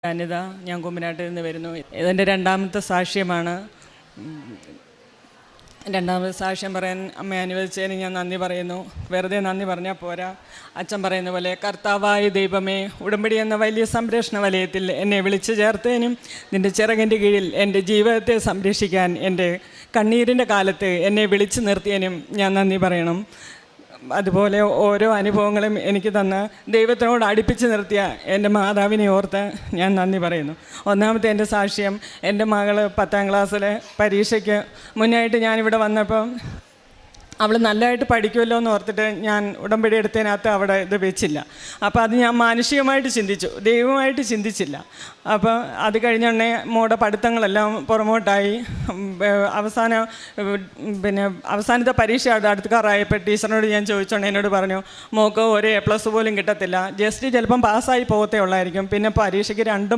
അനിത, ഞാൻ കുമ്പനാട്ടിൽ നിന്ന് വരുന്നു. ഇതെൻ്റെ രണ്ടാമത്തെ സാക്ഷ്യമാണ്. രണ്ടാമത്തെ സാക്ഷ്യം പറയാൻ അമ്മ അനുവദിച്ചതിന് ഞാൻ നന്ദി പറയുന്നു. വെറുതെ നന്ദി പറഞ്ഞാൽ പോരാ. അച്ഛൻ പറയുന്ന പോലെ, കർത്താവായ ദൈവമേ, ഉടമ്പടി എന്ന വലിയ സംരക്ഷണ വലയത്തിൽ എന്നെ വിളിച്ചു ചേർത്തതിനും നിൻ്റെ ചിറകിൻ്റെ കീഴിൽ എൻ്റെ ജീവിതത്തെ സംരക്ഷിക്കാൻ എൻ്റെ കണ്ണീരിൻ്റെ കാലത്ത് എന്നെ വിളിച്ചു നിർത്തിയതിനും ഞാൻ നന്ദി പറയണം. അതുപോലെ ഓരോ അനുഭവങ്ങളും എനിക്ക് തന്ന് ദൈവത്തിനോട് അടുപ്പിച്ച് നിർത്തിയ എൻ്റെ മാതാവിനെ ഓർത്ത് ഞാൻ നന്ദി പറയുന്നു. ഒന്നാമത്തെ എൻ്റെ സാക്ഷ്യം, എൻ്റെ മകൾ 10ാം ക്ലാസ്സിലെ പരീക്ഷയ്ക്ക് മുന്നായിട്ട് ഞാനിവിടെ വന്നപ്പം അവൾ നല്ലതായിട്ട് പഠിക്കുമല്ലോ എന്ന് ഓർത്തിട്ട് ഞാൻ ഉടമ്പടി എടുത്തതിനകത്ത് അവിടെ ഇത് വെച്ചില്ല. അപ്പോൾ അത് ഞാൻ മാനുഷികമായിട്ട് ചിന്തിച്ചു, ദൈവമായിട്ട് ചിന്തിച്ചില്ല. അപ്പോൾ അത് കഴിഞ്ഞുടനെ മോടെ പഠിത്തങ്ങളെല്ലാം പുറമോട്ടായി. അവസാനത്തെ പരീക്ഷ അടുത്തുകാറായപ്പോൾ ടീച്ചറിനോട് ഞാൻ ചോദിച്ചോണ്ട് എന്നോട് പറഞ്ഞു, മോക്ക് ഒരു A+ പോലും കിട്ടത്തില്ല, ജസ്റ്റ് ചിലപ്പം പാസ്സായി പോകത്തേ ഉള്ളായിരിക്കും, പിന്നെ പരീക്ഷയ്ക്ക് 2